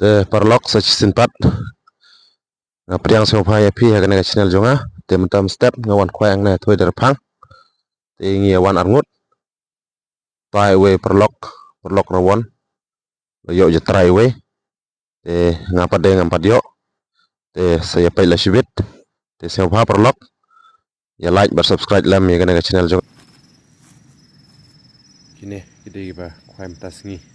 Parlok sa simpat priang so phai phi ha kana channel jonga tem tam step ngawan khwang na thoi der phang te ngi wan arngut tai we parlok rawon yo je trai we te ngapa yo te saya pai la shibit te so pha parlok ya like bar subscribe lam ya kana channel jonga kine kide ba khwaim tasngi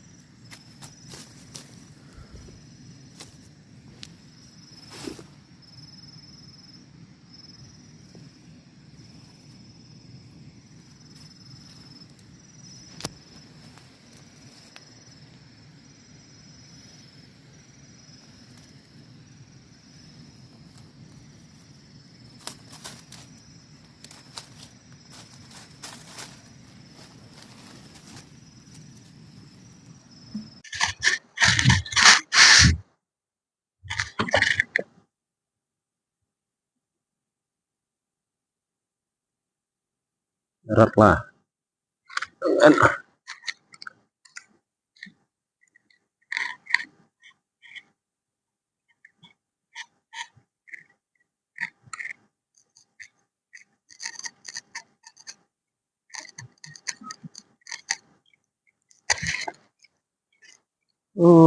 rat lah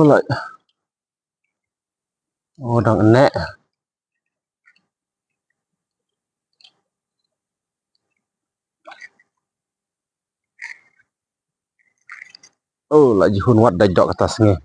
lại đằng nè lại hun wat dai dok atas nge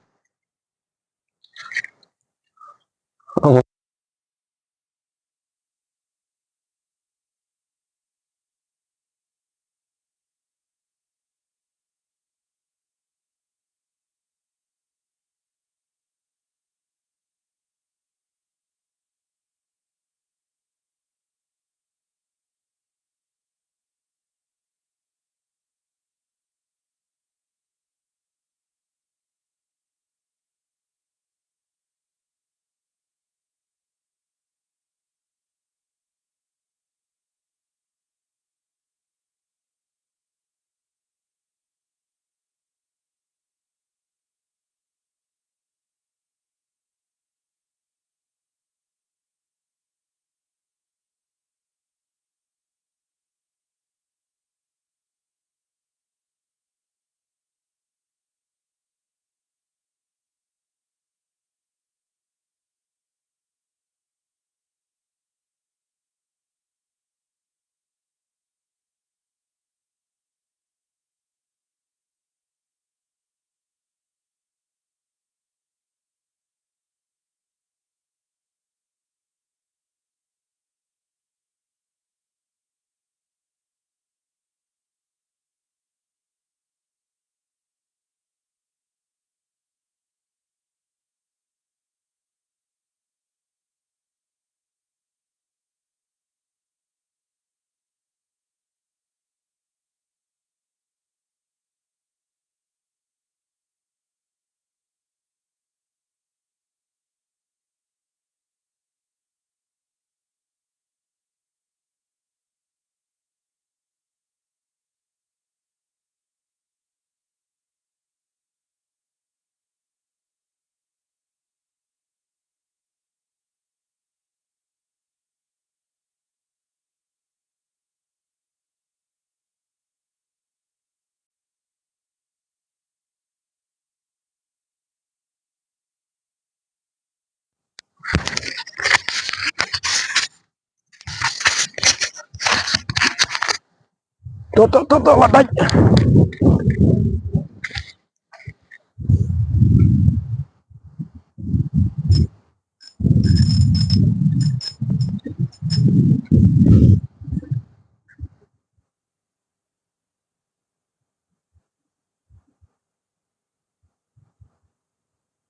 tuh wat dai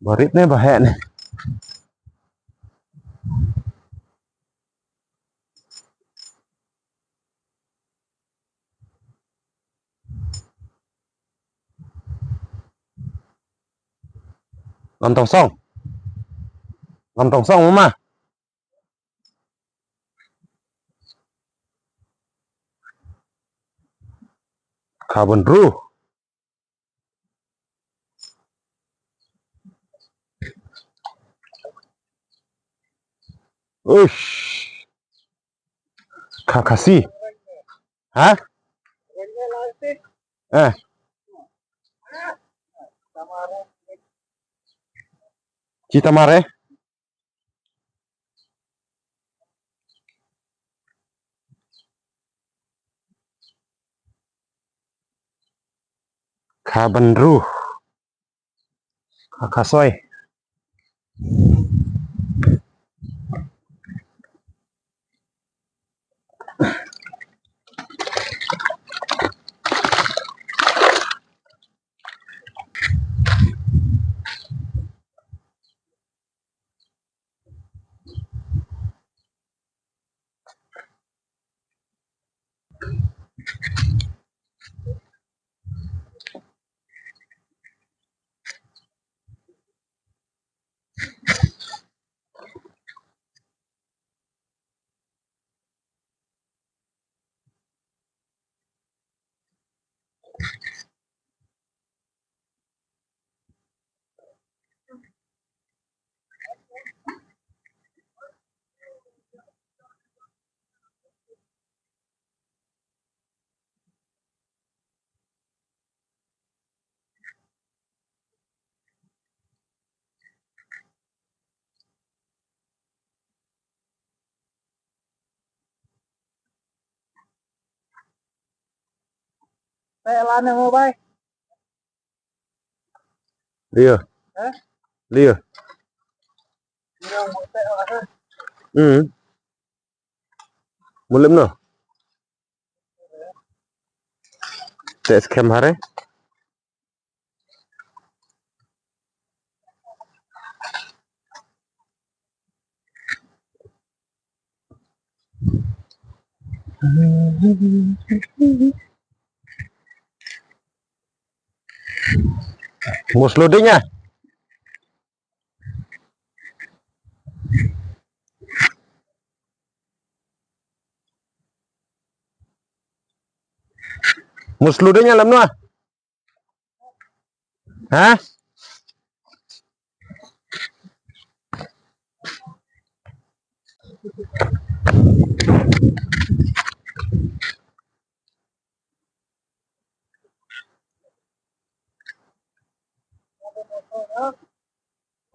barit ne bahe ne ngam tong song mama carbon ru Ush, kakasi. Hah? Eh, Cita Mare. Kabanru. Kakasoy. Lan yang mau bay? Lia. Lia. Mulim no. Tes kem hare. Musludenya. Musludenya lam no. Hah?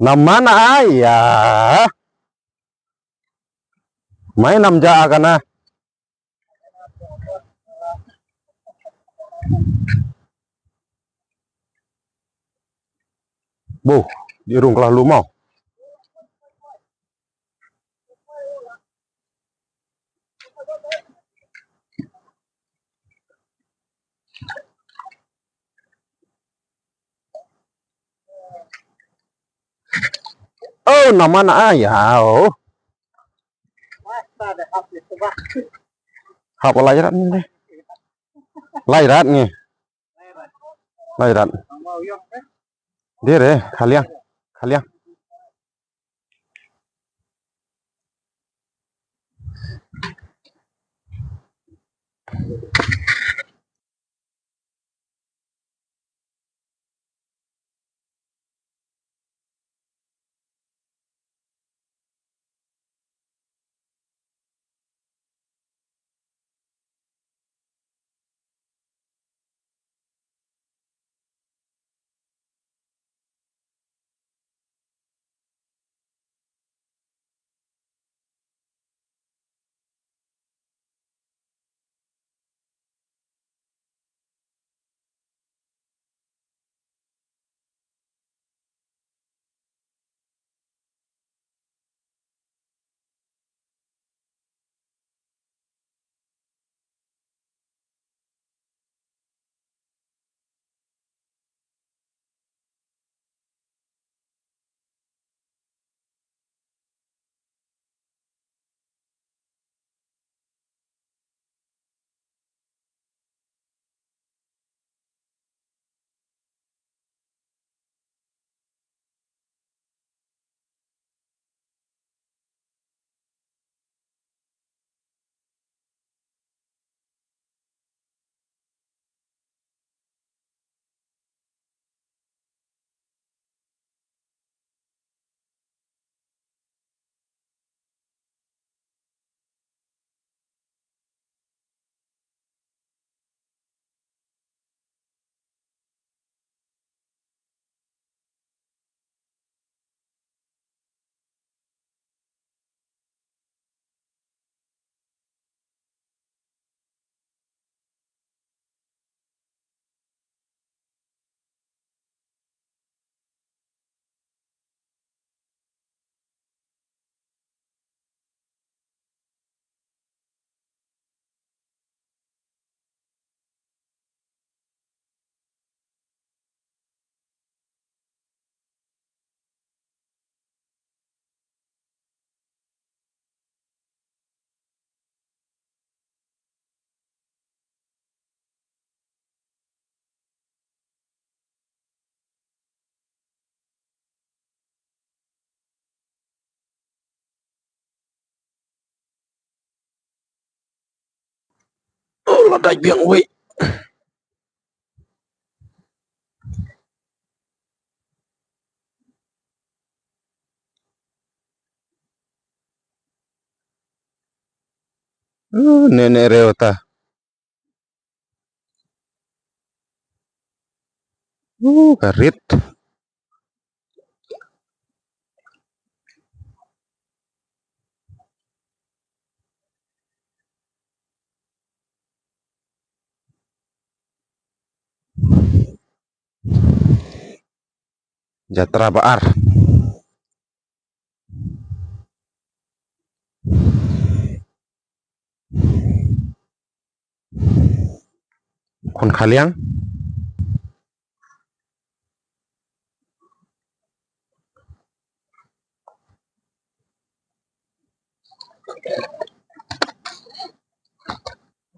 Namana ayah. Main namja kana. Bu, di rung kelah lu mau. Oh, namana ayah. Oh. Hap lairat ni. Lairat ni. Lairat. Dia deh, kalian. Kalian. là đại biển vậy. Nene rewta. Karit. Jatra Baar. Kon Khaliang.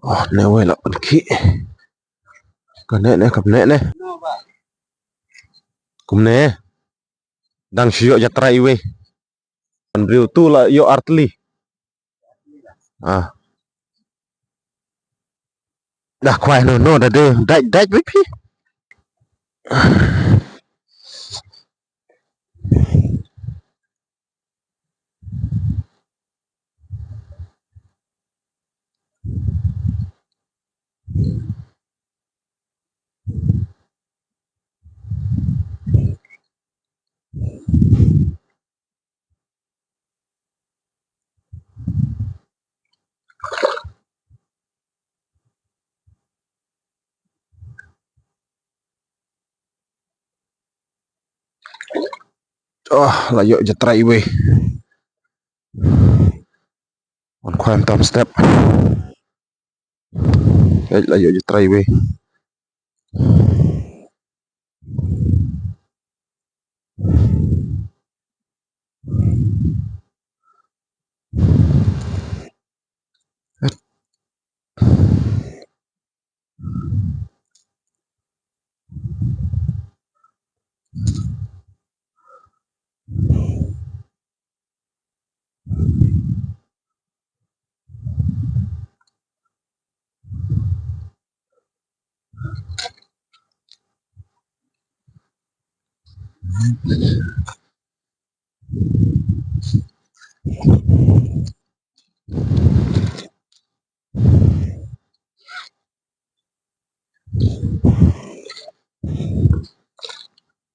Oh, ne we la ki. Ka ne kap ne. Kum ne. Dang shio jatra iwe. Andriu tu la yo artli. Ah. Dah kwai no dah de. Dai we pi. Oh, la yo jatra iwe. On kwai tam step. La yo jatra iwe.